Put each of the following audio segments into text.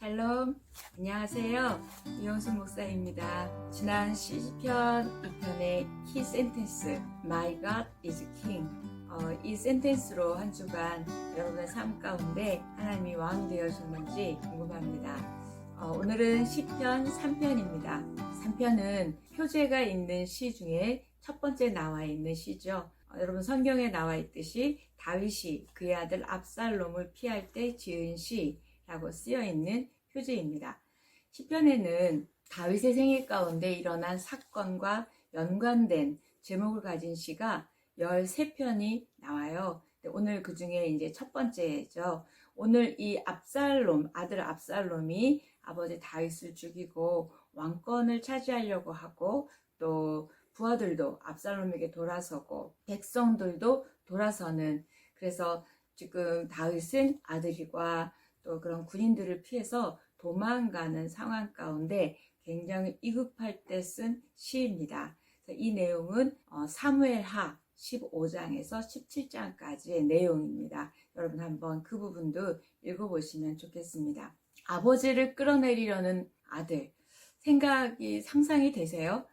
샬롬, 안녕하세요. 이영수 목사입니다. 지난 시편 2편의 키 센텐스 My God is King, 이 센텐스로 한 주간 여러분의 삶 가운데 하나님이 왕 되어졌는지 궁금합니다. 오늘은 시편 3편입니다. 3편은 표제가 있는 시 중에 첫 번째 나와 있는 시죠. 여러분 성경에 나와 있듯이 다윗이 그의 아들 압살롬을 피할 때 지은 시라고 쓰여있는 표제입니다. 시편에는 다윗의 생애 가운데 일어난 사건과 연관된 제목을 가진 시가 13편이 나와요. 오늘 그 중에 이제 첫 번째죠. 오늘 이 아들 압살롬이 아버지 다윗을 죽이고 왕권을 차지하려고 하고 또 부하들도 압살롬에게 돌아서고 백성들도 돌아서는, 그래서 지금 다윗은 아들과 또 그런 군인들을 피해서 도망가는 상황 가운데 굉장히 위급할 때 쓴 시입니다. 이 내용은 사무엘하 15장에서 17장까지의 내용입니다. 여러분 한번 그 부분도 읽어보시면 좋겠습니다. 아버지를 끌어내리려는 아들, 상상이 되세요?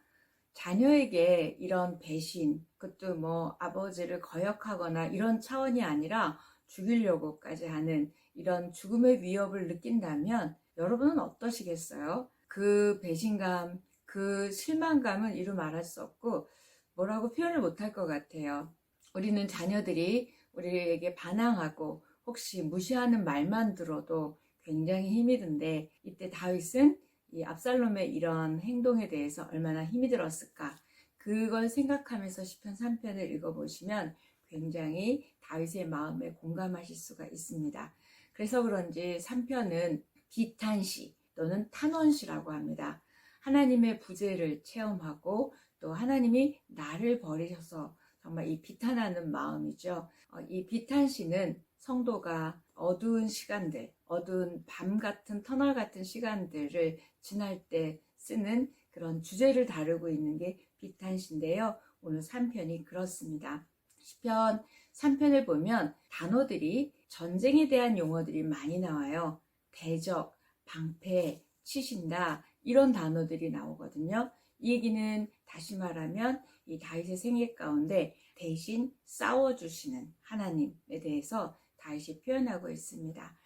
자녀에게 이런 배신, 그것도 뭐 아버지를 거역하거나 이런 차원이 아니라 죽이려고까지 하는 이런 죽음의 위협을 느낀다면 여러분은 어떠시겠어요? 그 배신감, 그 실망감은 이루 말할 수 없고 뭐라고 표현을 못할 것 같아요. 우리는 자녀들이 우리에게 반항하고 혹시 무시하는 말만 들어도 굉장히 힘이 든데, 이때 다윗은 이 압살롬의 이런 행동에 대해서 얼마나 힘이 들었을까, 그걸 생각하면서 시편 3편을 읽어보시면 굉장히 다윗의 마음에 공감하실 수가 있습니다. 그래서 그런지 3편은 비탄시 또는 탄원시라고 합니다. 하나님의 부재를 체험하고 또 하나님이 나를 버리셔서 정말 이 비탄하는 마음이죠. 이 비탄시는 성도가 어두운 시간들, 어두운 밤 같은 터널 같은 시간들을 지날 때 쓰는 그런 주제를 다루고 있는 게 비탄시인데요. 오늘 3편이 그렇습니다. 시편 3편을 보면 단어들이, 전쟁에 대한 용어들이 많이 나와요. 대적, 방패, 치신다, 이런 단어들이 나오거든요. 이 얘기는 다시 말하면 이 다윗의 생애 가운데 대신 싸워주시는 하나님에 대해서 다윗이 표현하고 있습니다.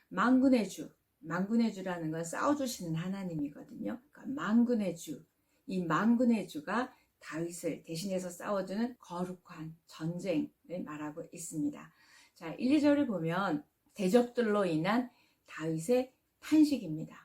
만군의 주라는 건 싸워주시는 하나님이거든요. 그러니까 만군의 주, 이 만군의 주가 다윗을 대신해서 싸워주는 거룩한 전쟁을 말하고 있습니다. 자, 1, 2절을 보면 대적들로 인한 다윗의 탄식입니다.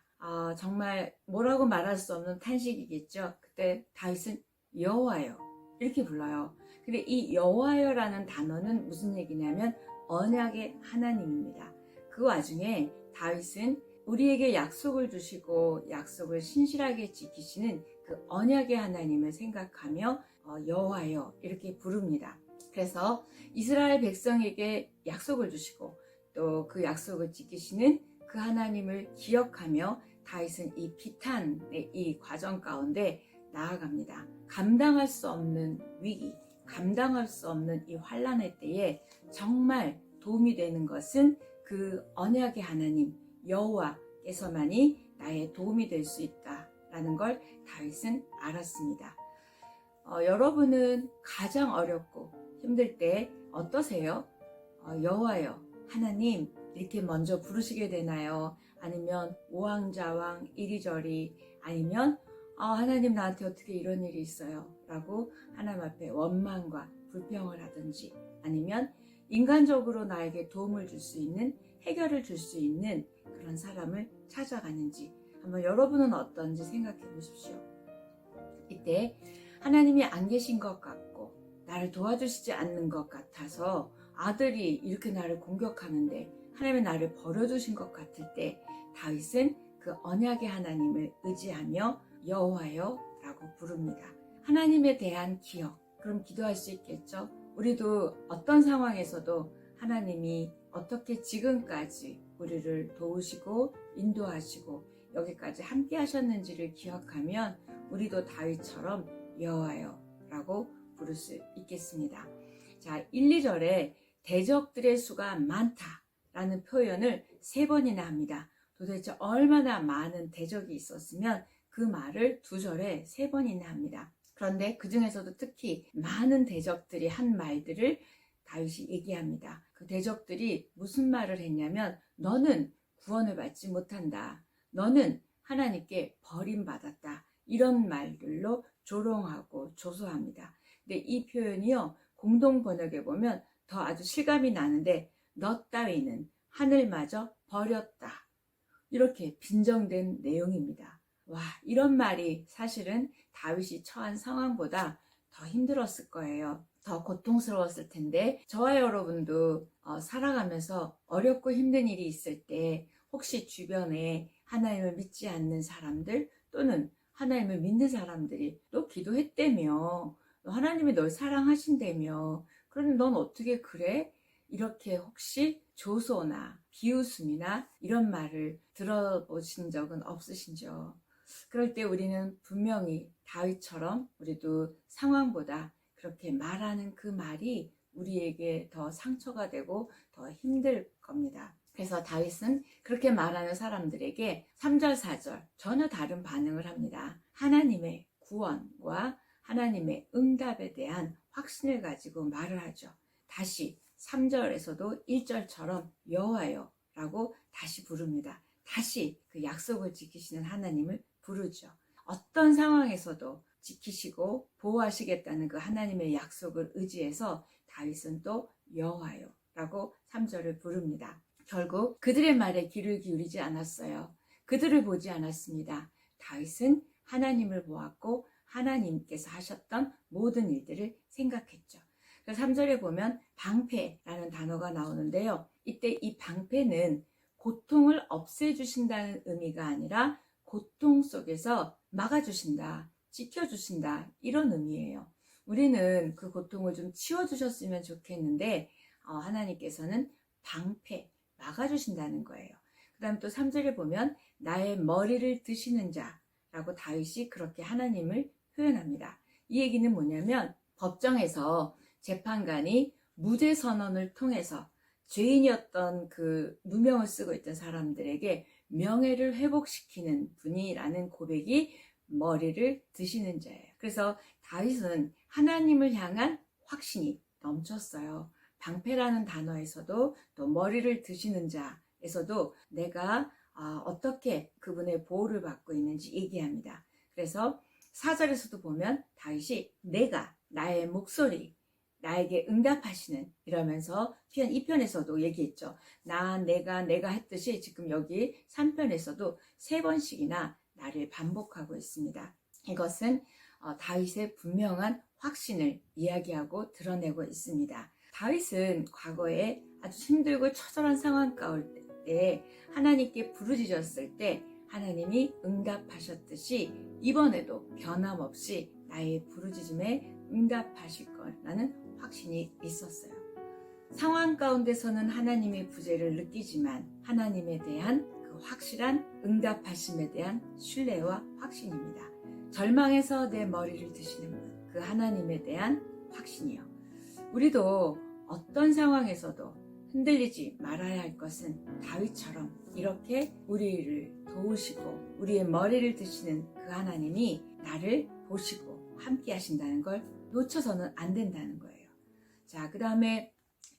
정말 뭐라고 말할 수 없는 탄식이겠죠. 그때 다윗은 여호와여 이렇게 불러요. 근데 이 여호와여라는 단어는 무슨 얘기냐면 언약의 하나님입니다. 그 와중에 다윗은 우리에게 약속을 주시고 약속을 신실하게 지키시는 그 언약의 하나님을 생각하며 여호와여 이렇게 부릅니다. 그래서 이스라엘 백성에게 약속을 주시고 또 그 약속을 지키시는 그 하나님을 기억하며 다윗은 이 비탄의 이 과정 가운데 나아갑니다. 감당할 수 없는 위기, 감당할 수 없는 이 환난의 때에 정말 도움이 되는 것은 그 언약의 하나님 여호와께서만이 나의 도움이 될 수 있다라는 걸 다윗은 알았습니다. 여러분은 가장 어렵고 힘들 때 어떠세요? 여호와여, 하나님 이렇게 먼저 부르시게 되나요? 아니면 우왕좌왕 이리저리, 아니면 하나님 나한테 어떻게 이런 일이 있어요? 라고 하나님 앞에 원망과 불평을 하든지, 아니면 인간적으로 나에게 도움을 줄 수 있는, 해결을 줄 수 있는 그런 사람을 찾아가는지 한번 여러분은 어떤지 생각해 보십시오. 이때 하나님이 안 계신 것 같고 나를 도와주시지 않는 것 같아서 아들이 이렇게 나를 공격하는데 하나님이 나를 버려두신 것 같을 때 다윗은 그 언약의 하나님을 의지하며 여호와여 라고 부릅니다. 하나님에 대한 기억, 그럼 기도할 수 있겠죠? 우리도 어떤 상황에서도 하나님이 어떻게 지금까지 우리를 도우시고 인도하시고 여기까지 함께 하셨는지를 기억하면 우리도 다윗처럼 여호와여 라고 부를 수 있겠습니다. 자, 1, 2절에 대적들의 수가 많다 라는 표현을 3번이나 합니다. 도대체 얼마나 많은 대적이 있었으면 그 말을 2절에 3번이나 합니다. 그런데 그 중에서도 특히 많은 대적들이 한 말들을 다윗이 얘기합니다. 그 대적들이 무슨 말을 했냐면 너는 구원을 받지 못한다. 너는 하나님께 버림받았다. 이런 말들로 조롱하고 조소합니다. 근데 이 표현이요, 공동 번역에 보면 더 아주 실감이 나는데 너 따위는 하늘마저 버렸다. 이렇게 빈정된 내용입니다. 와, 이런 말이 사실은 다윗이 처한 상황보다 더 힘들었을 거예요. 더 고통스러웠을 텐데 저와 여러분도 살아가면서 어렵고 힘든 일이 있을 때 혹시 주변에 하나님을 믿지 않는 사람들 또는 하나님을 믿는 사람들이 또 기도했다며 하나님이 널 사랑하신다며 그런데 넌 어떻게 그래? 이렇게 혹시 조소나 비웃음이나 이런 말을 들어보신 적은 없으신지요? 그럴 때 우리는 분명히 다윗처럼 우리도 상황보다 그렇게 말하는 그 말이 우리에게 더 상처가 되고 더 힘들 겁니다. 그래서 다윗은 그렇게 말하는 사람들에게 3절, 4절 전혀 다른 반응을 합니다. 하나님의 구원과 하나님의 응답에 대한 확신을 가지고 말을 하죠. 다시 3절에서도 1절처럼 여호와여 라고 다시 부릅니다. 다시 그 약속을 지키시는 하나님을 부르죠. 어떤 상황에서도 지키시고 보호하시겠다는 그 하나님의 약속을 의지해서 다윗은 또 여호와여 라고 3절을 부릅니다. 결국 그들의 말에 귀를 기울이지 않았어요. 그들을 보지 않았습니다. 다윗은 하나님을 보았고 하나님께서 하셨던 모든 일들을 생각했죠. 3절에 보면 방패라는 단어가 나오는데요. 이때 이 방패는 고통을 없애주신다는 의미가 아니라 고통 속에서 막아주신다, 지켜주신다 이런 의미예요. 우리는 그 고통을 좀 치워주셨으면 좋겠는데 하나님께서는 방패, 막아주신다는 거예요. 그 다음 또 3절에 보면 나의 머리를 드시는 자라고 다윗이 그렇게 하나님을 표현합니다. 이 얘기는 뭐냐면 법정에서 재판관이 무죄 선언을 통해서 죄인이었던 그 누명을 쓰고 있던 사람들에게 명예를 회복시키는 분이라는 고백이 머리를 드시는 자예요. 그래서 다윗은 하나님을 향한 확신이 넘쳤어요. 방패라는 단어에서도 또 머리를 드시는 자에서도 내가 어떻게 그분의 보호를 받고 있는지 얘기합니다. 그래서 4절에서도 보면 다윗이 내가 나의 목소리 나에게 응답하시는 이러면서 표현 2편에서도 얘기했죠. 내가 했듯이 지금 여기 3편에서도 3번씩이나 나를 반복하고 있습니다. 이것은 다윗의 분명한 확신을 이야기하고 드러내고 있습니다. 다윗은 과거에 아주 힘들고 처절한 상황 가운데 하나님께 부르짖었을 때 하나님이 응답하셨듯이 이번에도 변함없이 나의 부르짖음에 응답하실 거라는 확신이 있었어요. 상황 가운데서는 하나님의 구제를 느끼지만 하나님에 대한 그 확실한 응답하심에 대한 신뢰와 확신입니다. 절망에서 내 머리를 드시는 분, 그 하나님에 대한 확신이요. 우리도 어떤 상황에서도 흔들리지 말아야 할 것은 다윗처럼 이렇게 우리를 도우시고 우리의 머리를 드시는 그 하나님이 나를 보시고 함께 하신다는 걸 놓쳐서는 안 된다는 거예요. 자, 그 다음에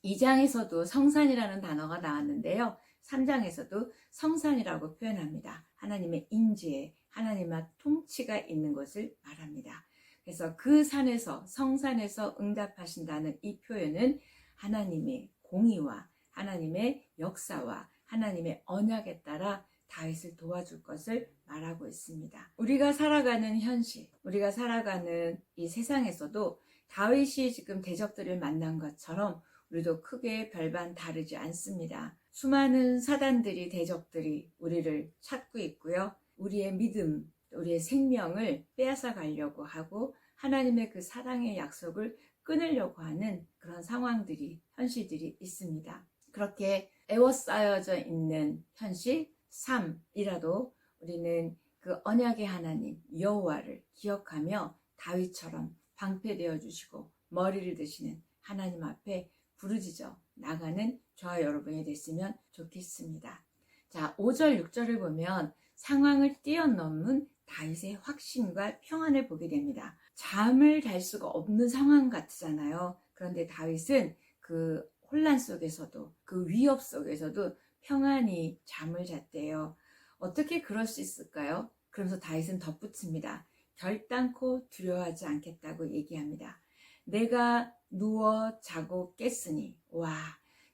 2장에서도 성산이라는 단어가 나왔는데요. 3장에서도 성산이라고 표현합니다. 하나님의 임재, 하나님의 통치가 있는 것을 말합니다. 그래서 그 산에서 성산에서 응답하신다는 이 표현은 하나님의 공의와 하나님의 역사와 하나님의 언약에 따라 다윗을 도와줄 것을 말하고 있습니다. 우리가 살아가는 현실, 우리가 살아가는 이 세상에서도 다윗이 지금 대적들을 만난 것처럼 우리도 크게 별반 다르지 않습니다. 수많은 사단들이 대적들이 우리를 찾고 있고요. 우리의 믿음, 우리의 생명을 빼앗아 가려고 하고 하나님의 그 사랑의 약속을 끊으려고 하는 그런 상황들이, 현실들이 있습니다. 그렇게 애워싸여져 있는 현실, 삶이라도 우리는 그 언약의 하나님 여호와를 기억하며 다윗처럼 방패되어 주시고 머리를 드시는 하나님 앞에 부르짖어 나가는 저와 여러분이 됐으면 좋겠습니다. 자, 5절, 6절을 보면 상황을 뛰어넘은 다윗의 확신과 평안을 보게 됩니다. 잠을 잘 수가 없는 상황 같잖아요. 그런데 다윗은 그 혼란 속에서도 그 위협 속에서도 평안히 잠을 잤대요. 어떻게 그럴 수 있을까요? 그러면서 다윗은 덧붙입니다. 결단코 두려워하지 않겠다고 얘기합니다. 내가 누워 자고 깼으니. 와,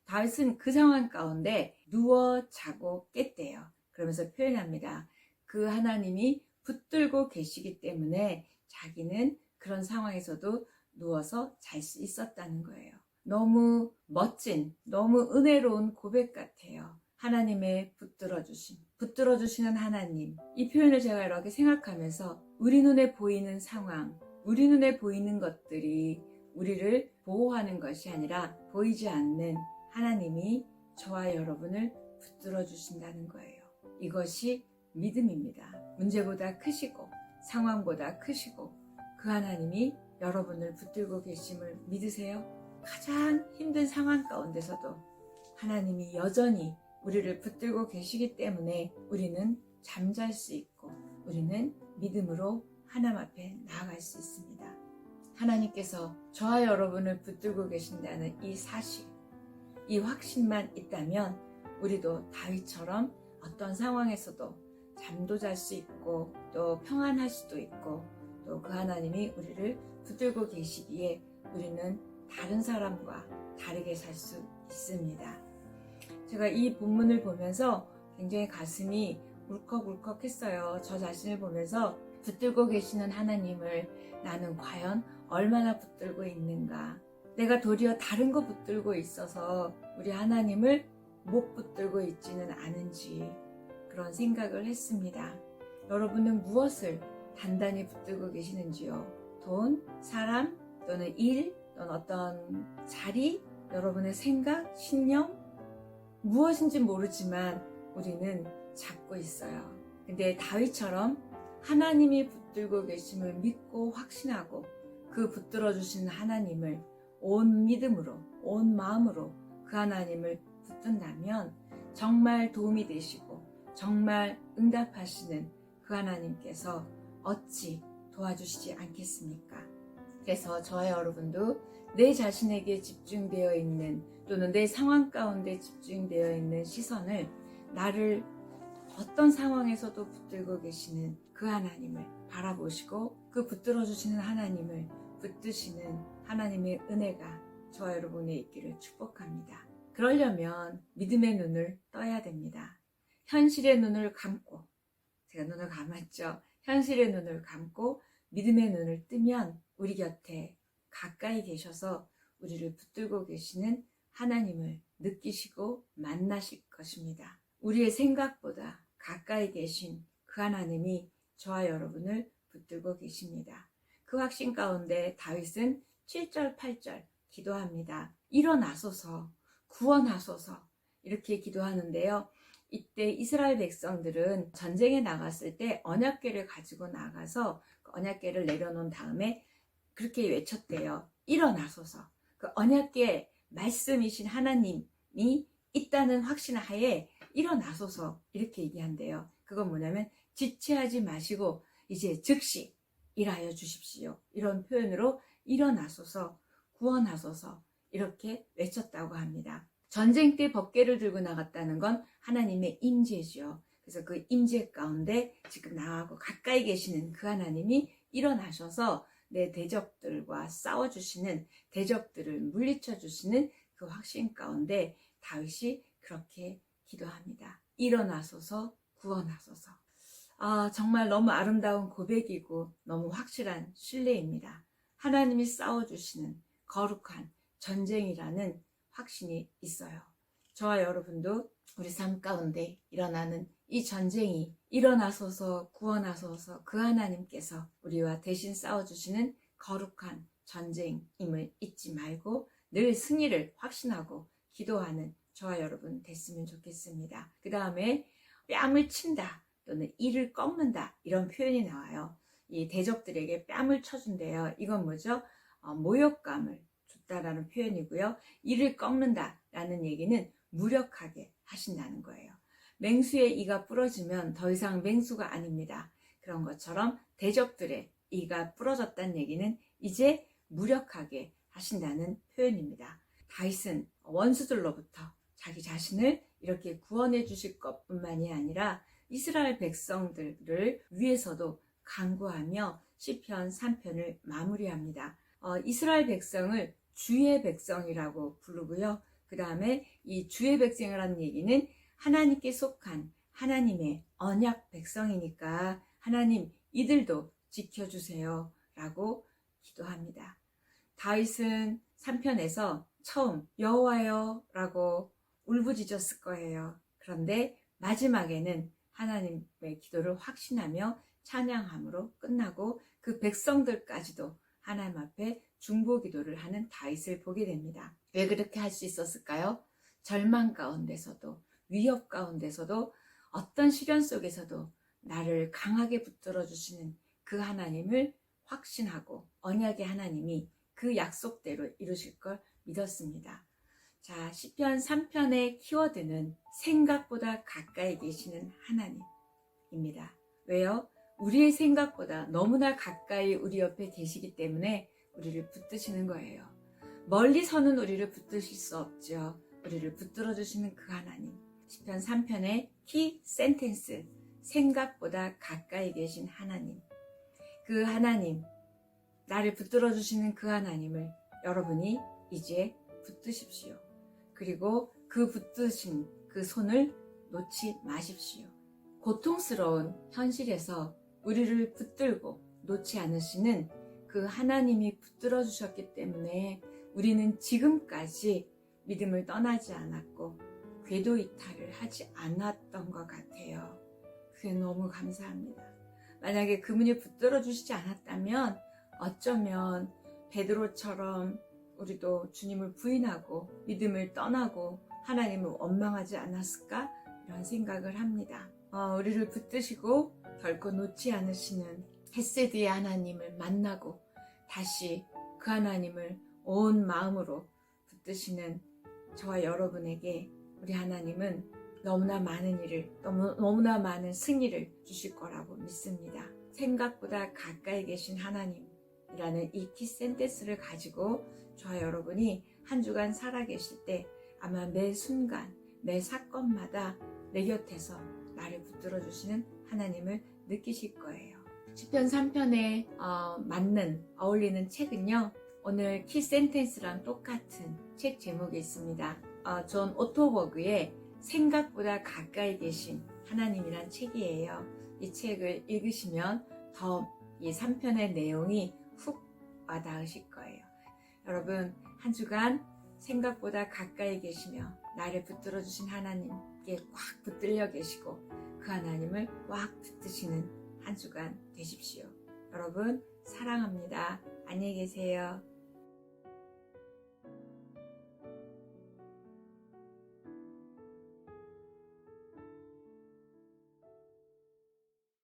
다윗은 그 상황 가운데 누워 자고 깼대요. 그러면서 표현합니다. 그 하나님이 붙들고 계시기 때문에 자기는 그런 상황에서도 누워서 잘 수 있었다는 거예요. 너무 멋진, 너무 은혜로운 고백 같아요. 하나님의 붙들어주시는 하나님. 이 표현을 제가 이렇게 생각하면서 우리 눈에 보이는 상황, 우리 눈에 보이는 것들이 우리를 보호하는 것이 아니라 보이지 않는 하나님이 저와 여러분을 붙들어주신다는 거예요. 이것이 믿음입니다. 문제보다 크시고 상황보다 크시고 그 하나님이 여러분을 붙들고 계심을 믿으세요? 가장 힘든 상황 가운데서도 하나님이 여전히 우리를 붙들고 계시기 때문에 우리는 잠잘 수 있고 우리는 믿음으로 하나님 앞에 나아갈 수 있습니다. 하나님께서 저와 여러분을 붙들고 계신다는 이 사실, 이 확신만 있다면 우리도 다윗처럼 어떤 상황에서도 잠도 잘 수 있고 또 평안할 수도 있고 또 그 하나님이 우리를 붙들고 계시기에 우리는 다른 사람과 다르게 살 수 있습니다. 제가 이 본문을 보면서 굉장히 가슴이 울컥울컥했어요. 저 자신을 보면서 붙들고 계시는 하나님을 나는 과연 얼마나 붙들고 있는가. 내가 도리어 다른 거 붙들고 있어서 우리 하나님을 못 붙들고 있지는 않은지 그런 생각을 했습니다. 여러분은 무엇을 단단히 붙들고 계시는지요? 돈, 사람, 또는 일, 또는 어떤 자리, 여러분의 생각, 신념? 무엇인지 모르지만 우리는 잡고 있어요. 근데 다윗처럼 하나님이 붙들고 계심을 믿고 확신하고 그 붙들어주시는 하나님을 온 믿음으로, 온 마음으로 그 하나님을 붙든다면 정말 도움이 되시고 정말 응답하시는 그 하나님께서 어찌 도와주시지 않겠습니까? 그래서 저와 여러분도 내 자신에게 집중되어 있는 또는 내 상황 가운데 집중되어 있는 시선을 나를 어떤 상황에서도 붙들고 계시는 그 하나님을 바라보시고 그 붙들어주시는 하나님을 붙드시는 하나님의 은혜가 저와 여러분의 있기를 축복합니다. 그러려면 믿음의 눈을 떠야 됩니다. 현실의 눈을 감고, 제가 눈을 감았죠. 현실의 눈을 감고 믿음의 눈을 뜨면 우리 곁에 가까이 계셔서 우리를 붙들고 계시는 하나님을 느끼시고 만나실 것입니다. 우리의 생각보다 가까이 계신 그 하나님이 저와 여러분을 붙들고 계십니다. 그 확신 가운데 다윗은 7절, 8절 기도합니다. 일어나소서, 구원하소서 이렇게 기도하는데요. 이때 이스라엘 백성들은 전쟁에 나갔을 때 언약궤를 가지고 나가서 그 언약궤를 내려놓은 다음에 그렇게 외쳤대요. 일어나소서. 그 언약궤 말씀이신 하나님이 있다는 확신 하에 일어나소서 이렇게 얘기한대요. 그건 뭐냐면 지체하지 마시고 이제 즉시 일하여 주십시오. 이런 표현으로 일어나소서, 구원하소서 이렇게 외쳤다고 합니다. 전쟁 때 법궤를 들고 나갔다는 건 하나님의 임재죠. 그래서 그 임재 가운데 지금 나하고 가까이 계시는 그 하나님이 일어나셔서 내 대적들과 싸워주시는, 대적들을 물리쳐 주시는 그 확신 가운데 다윗이 그렇게 기도합니다. 일어나소서, 구원하소서. 정말 너무 아름다운 고백이고 너무 확실한 신뢰입니다. 하나님이 싸워주시는 거룩한 전쟁이라는 확신이 있어요. 저와 여러분도 우리 삶 가운데 일어나는 이 전쟁이 일어나소서, 구원하소서 그 하나님께서 우리와 대신 싸워주시는 거룩한 전쟁임을 잊지 말고 늘 승리를 확신하고 기도하는 저와 여러분 됐으면 좋겠습니다. 그 다음에 뺨을 친다 또는 이를 꺾는다 이런 표현이 나와요. 이 대적들에게 뺨을 쳐준대요. 이건 뭐죠? 모욕감을 줬다라는 표현이고요. 이를 꺾는다라는 얘기는 무력하게 하신다는 거예요. 맹수의 이가 부러지면 더 이상 맹수가 아닙니다. 그런 것처럼 대적들의 이가 부러졌다는 얘기는 이제 무력하게 하신다는 표현입니다. 다윗은 원수들로부터 자기 자신을 이렇게 구원해 주실 것뿐만이 아니라 이스라엘 백성들을 위해서도 간구하며 시편 3편을 마무리합니다. 이스라엘 백성을 주의 백성이라고 부르고요. 그 다음에 이 주의 백성이라는 얘기는 하나님께 속한 하나님의 언약 백성이니까 하나님 이들도 지켜주세요 라고 기도합니다. 다윗은 3편에서 처음 여호와여 라고 울부짖었을 거예요. 그런데 마지막에는 하나님의 기도를 확신하며 찬양함으로 끝나고 그 백성들까지도 하나님 앞에 중보 기도를 하는 다윗을 보게 됩니다. 왜 그렇게 할 수 있었을까요? 절망 가운데서도 위협 가운데서도 어떤 시련 속에서도 나를 강하게 붙들어 주시는 그 하나님을 확신하고 언약의 하나님이 그 약속대로 이루실 걸 믿었습니다. 자, 시편 3편의 키워드는 생각보다 가까이 계시는 하나님입니다. 왜요? 우리의 생각보다 너무나 가까이 우리 옆에 계시기 때문에 우리를 붙드시는 거예요. 멀리서는 우리를 붙드실 수 없죠. 우리를 붙들어 주시는 그 하나님. 시편 3편의 키 센텐스, 생각보다 가까이 계신 하나님. 그 하나님, 나를 붙들어 주시는 그 하나님을 여러분이 이제 붙드십시오. 그리고 그 붙드신 그 손을 놓지 마십시오. 고통스러운 현실에서 우리를 붙들고 놓지 않으시는 그 하나님이 붙들어 주셨기 때문에 우리는 지금까지 믿음을 떠나지 않았고 궤도 이탈을 하지 않았던 것 같아요. 그게 너무 감사합니다. 만약에 그분이 붙들어 주시지 않았다면 어쩌면 베드로처럼 우리도 주님을 부인하고 믿음을 떠나고 하나님을 원망하지 않았을까? 이런 생각을 합니다. 우리를 붙드시고 결코 놓지 않으시는 헤세드의 하나님을 만나고 다시 그 하나님을 온 마음으로 붙드시는 저와 여러분에게 우리 하나님은 너무나 많은 일을, 너무나 많은 승리를 주실 거라고 믿습니다. 생각보다 가까이 계신 하나님이라는 이 키센테스를 가지고 저와 여러분이 한 주간 살아계실 때 아마 매 순간, 매 사건마다 내 곁에서 나를 붙들어 주시는 하나님을 느끼실 거예요. 시편 3편에 맞는, 어울리는 책은요, 오늘 키센텐스랑 똑같은 책 제목이 있습니다. 존 오토버그의 생각보다 가까이 계신 하나님이란 책이에요. 이 책을 읽으시면 더 이 3편의 내용이 훅 와닿으실 거예요. 여러분, 한 주간 생각보다 가까이 계시며 나를 붙들어 주신 하나님께 꽉 붙들려 계시고 그 하나님을 꽉 붙드시는 한 주간 되십시오. 여러분, 사랑합니다. 안녕히 계세요.